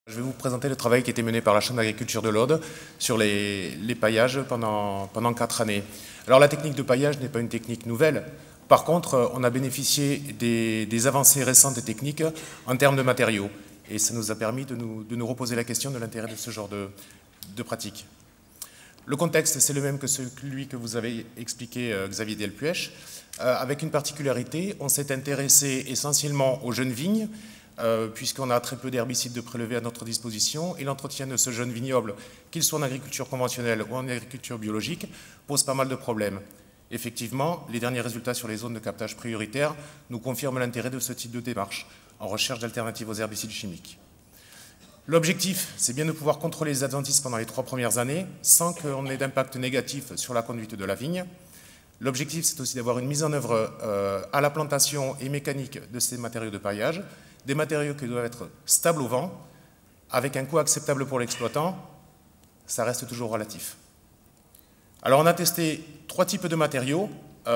Je vais vous présenter le travail qui a été mené par la Chambre d'agriculture de l'Aude sur les paillages pendant 4 années. Alors la technique de paillage n'est pas une technique nouvelle. Par contre, on a bénéficié des avancées récentes et techniques en termes de matériaux. Et ça nous a permis de nous reposer la question de l'intérêt de ce genre de pratique. Le contexte, c'est le même que celui que vous avez expliqué, Xavier Delpuech, avec une particularité, on s'est intéressé essentiellement aux jeunes vignes, puisqu'on a très peu d'herbicides de prélevés à notre disposition, et l'entretien de ce jeune vignoble, qu'il soit en agriculture conventionnelle ou en agriculture biologique, pose pas mal de problèmes. Effectivement, les derniers résultats sur les zones de captage prioritaires nous confirment l'intérêt de ce type de démarche, en recherche d'alternatives aux herbicides chimiques. L'objectif, c'est bien de pouvoir contrôler les adventices pendant les 3 premières années, sans qu'on ait d'impact négatif sur la conduite de la vigne. L'objectif, c'est aussi d'avoir une mise en œuvre à la plantation et mécanique de ces matériaux de paillage, des matériaux qui doivent être stables au vent, avec un coût acceptable pour l'exploitant, ça reste toujours relatif. Alors on a testé 3 types de matériaux,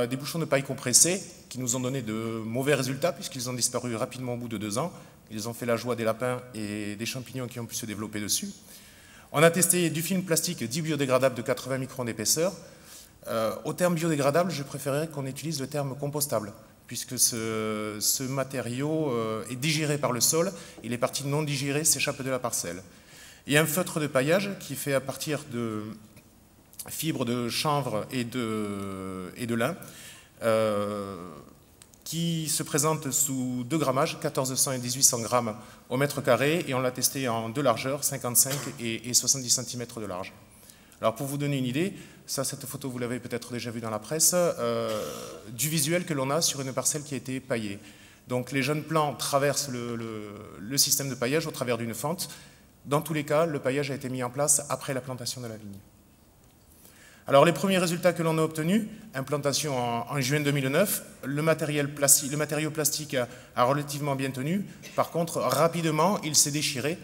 des bouchons de paille compressés, qui nous ont donné de mauvais résultats, puisqu'ils ont disparu rapidement au bout de 2 ans. Ils ont fait la joie des lapins et des champignons qui ont pu se développer dessus. On a testé du film plastique dit biodégradable de 80 microns d'épaisseur. Au terme biodégradable, je préférerais qu'on utilise le terme compostable, puisque ce matériau est digéré par le sol et les parties non digérées s'échappent de la parcelle. Et un feutre de paillage qui est fait à partir de fibres de chanvre et de lin, qui se présente sous 2 grammages, 1400 et 1800 grammes au mètre carré, et on l'a testé en 2 largeurs, 55 et 70 cm de large. Alors pour vous donner une idée, cette photo vous l'avez peut-être déjà vue dans la presse, du visuel que l'on a sur une parcelle qui a été paillée. Donc les jeunes plants traversent le système de paillage au travers d'une fente. Dans tous les cas, le paillage a été mis en place après la plantation de la vigne. Alors les premiers résultats que l'on a obtenus, implantation en juin 2009, le matériau plastique a relativement bien tenu. Par contre, rapidement, il s'est déchiré,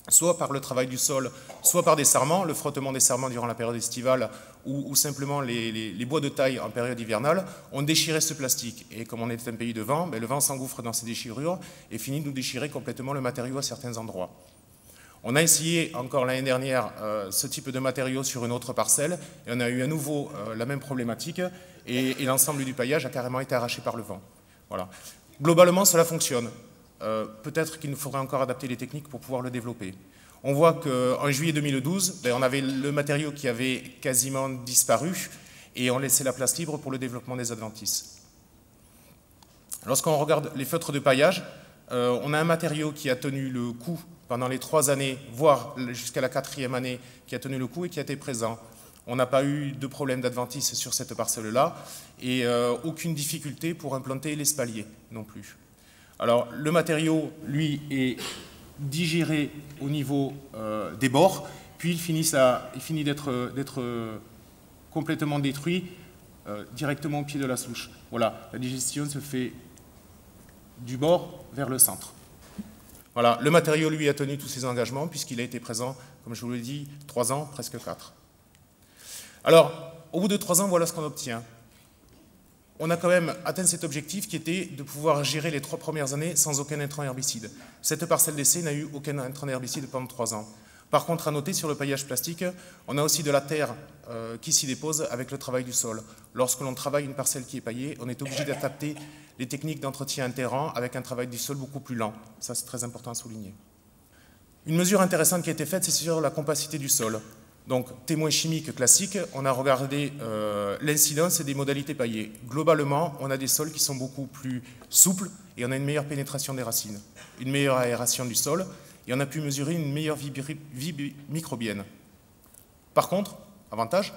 soit par le travail du sol, soit par des sarments, le frottement des sarments durant la période estivale, ou simplement les bois de taille en période hivernale, ont déchiré ce plastique. Et comme on est un pays de vent, le vent s'engouffre dans ces déchirures et finit de nous déchirer complètement le matériau à certains endroits. On a essayé encore l'année dernière ce type de matériau sur une autre parcelle, et on a eu à nouveau la même problématique, et l'ensemble du paillage a carrément été arraché par le vent. Voilà. Globalement, cela fonctionne. Peut-être qu'il nous faudrait encore adapter les techniques pour pouvoir le développer. On voit qu'en juillet 2012, on avait le matériau qui avait quasiment disparu, et on laissait la place libre pour le développement des adventices. Lorsqu'on regarde les feutres de paillage, on a un matériau qui a tenu le coup pendant les 3 années, voire jusqu'à la 4e année, qui a tenu le coup et qui a été présent. On n'a pas eu de problème d'adventice sur cette parcelle-là, et aucune difficulté pour implanter l'espalier non plus. Alors, le matériau, lui, est digéré au niveau des bords, puis il finit d'être complètement détruit directement au pied de la souche. Voilà, la digestion se fait du bord vers le centre. Voilà, le matériau, lui, a tenu tous ses engagements, puisqu'il a été présent, comme je vous l'ai dit, 3 ans, presque 4. Alors, au bout de 3 ans, voilà ce qu'on obtient. On a quand même atteint cet objectif qui était de pouvoir gérer les 3 premières années sans aucun intrant herbicide. Cette parcelle d'essai n'a eu aucun intrant herbicide pendant 3 ans. Par contre, à noter, sur le paillage plastique, on a aussi de la terre qui s'y dépose avec le travail du sol. Lorsque l'on travaille une parcelle qui est paillée, on est obligé d'adapter les techniques d'entretien interrang avec un travail du sol beaucoup plus lent. Ça, c'est très important à souligner. Une mesure intéressante qui a été faite, c'est sur la compacité du sol. Donc, témoin chimique classique, on a regardé l'incidence et des modalités paillées. Globalement, on a des sols qui sont beaucoup plus souples et on a une meilleure pénétration des racines, une meilleure aération du sol, et on a pu mesurer une meilleure vie microbienne. Par contre, avantage,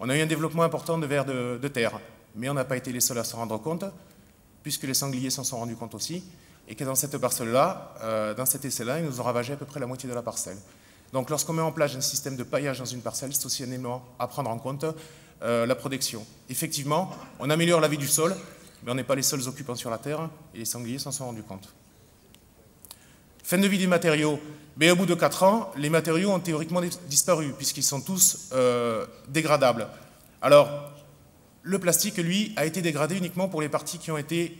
on a eu un développement important de vers de terre, mais on n'a pas été les seuls à s'en rendre compte, puisque les sangliers s'en sont rendus compte aussi, et que dans cette parcelle-là, dans cet essai-là, ils nous ont ravagé à peu près la moitié de la parcelle. Donc lorsqu'on met en place un système de paillage dans une parcelle, c'est aussi un élément à prendre en compte la protection. Effectivement, on améliore la vie du sol, mais on n'est pas les seuls occupants sur la terre, et les sangliers s'en sont rendus compte. Fin de vie des matériaux. Mais au bout de 4 ans, les matériaux ont théoriquement disparu, puisqu'ils sont tous dégradables. Alors, le plastique, lui, a été dégradé uniquement pour les parties qui ont été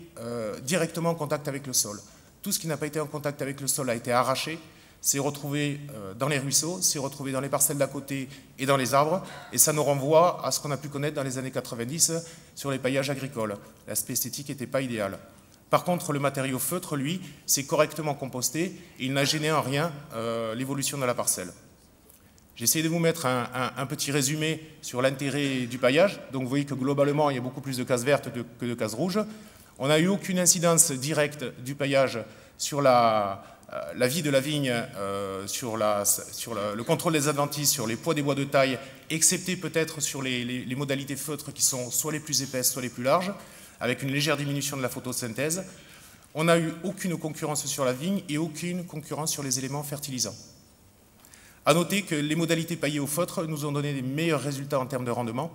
directement en contact avec le sol. Tout ce qui n'a pas été en contact avec le sol a été arraché. c'est retrouvé dans les ruisseaux, c'est retrouvé dans les parcelles d'à côté et dans les arbres, et ça nous renvoie à ce qu'on a pu connaître dans les années 90 sur les paillages agricoles. L'aspect esthétique n'était pas idéal. Par contre, le matériau feutre, lui, c'est correctement composté et il n'a gêné en rien l'évolution de la parcelle. J'ai essayé de vous mettre un petit résumé sur l'intérêt du paillage. Donc vous voyez que globalement, il y a beaucoup plus de cases vertes que de cases rouges. On n'a eu aucune incidence directe du paillage sur la vie de la vigne, sur le contrôle des adventices, sur les poids des bois de taille, excepté peut-être sur les modalités feutres qui sont soit les plus épaisses, soit les plus larges, avec une légère diminution de la photosynthèse. On n'a eu aucune concurrence sur la vigne et aucune concurrence sur les éléments fertilisants. À noter que les modalités paillées au feutre nous ont donné des meilleurs résultats en termes de rendement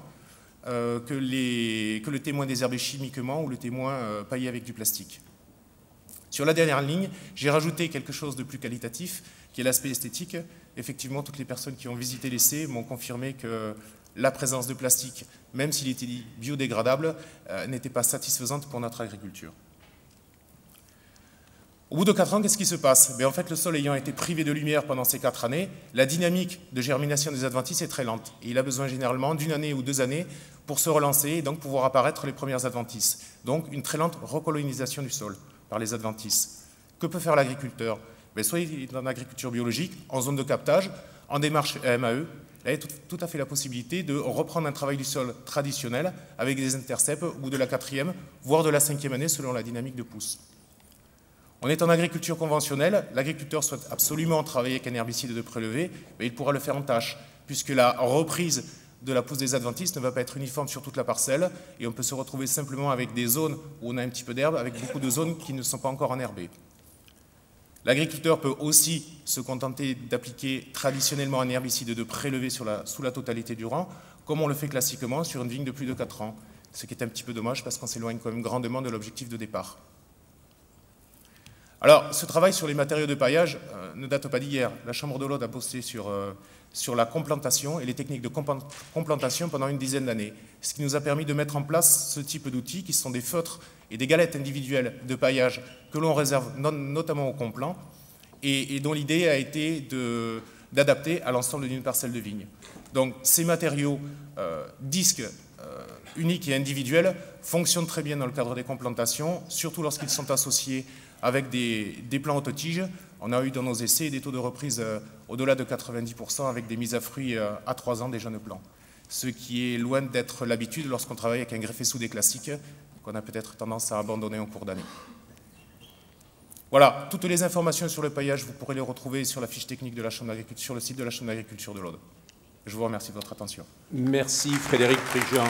que le témoin désherbé chimiquement ou le témoin paillé avec du plastique. Sur la dernière ligne, j'ai rajouté quelque chose de plus qualitatif, qui est l'aspect esthétique. Effectivement, toutes les personnes qui ont visité l'essai m'ont confirmé que la présence de plastique, même s'il était biodégradable, n'était pas satisfaisante pour notre agriculture. Au bout de 4 ans, qu'est-ce qui se passe? En fait, le sol ayant été privé de lumière pendant ces 4 années, la dynamique de germination des adventices est très lente. Et il a besoin généralement d'une année ou 2 années pour se relancer et donc pouvoir apparaître les premières adventices. Donc une très lente recolonisation du sol par les adventices. Que peut faire l'agriculteur? Soit il est en agriculture biologique, en zone de captage, en démarche MAE. Il y a tout à fait la possibilité de reprendre un travail du sol traditionnel avec des intercepts au bout de la 4e, voire de la 5e année selon la dynamique de pousse. On est en agriculture conventionnelle, l'agriculteur souhaite absolument travailler avec un herbicide de prélevé, mais il pourra le faire en tâche, puisque la reprise de la pousse des adventices ne va pas être uniforme sur toute la parcelle, et on peut se retrouver simplement avec des zones où on a un petit peu d'herbe, avec beaucoup de zones qui ne sont pas encore enherbées. L'agriculteur peut aussi se contenter d'appliquer traditionnellement un herbicide de prélevé sous la totalité du rang, comme on le fait classiquement sur une vigne de plus de 4 ans, ce qui est un petit peu dommage parce qu'on s'éloigne quand même grandement de l'objectif de départ. Alors, ce travail sur les matériaux de paillage ne date pas d'hier. La Chambre de l'Aude a bossé sur la complantation et les techniques de complantation pendant une dizaine d'années, ce qui nous a permis de mettre en place ce type d'outils qui sont des feutres et des galettes individuelles de paillage que l'on réserve notamment aux complants et dont l'idée a été d'adapter à l'ensemble d'une parcelle de vigne. Donc, ces matériaux disques uniques et individuels fonctionnent très bien dans le cadre des complantations, surtout lorsqu'ils sont associés avec des plants autotiges. On a eu dans nos essais des taux de reprise au-delà de 90% avec des mises à fruits à 3 ans des jeunes plants. Ce qui est loin d'être l'habitude lorsqu'on travaille avec un greffé soudé classique qu'on a peut-être tendance à abandonner en cours d'année. Voilà, toutes les informations sur le paillage, vous pourrez les retrouver sur la fiche technique de la Chambre d'agriculture, sur le site de la Chambre d'agriculture de l'Aude. Je vous remercie de votre attention. Merci Frédéric Prigent.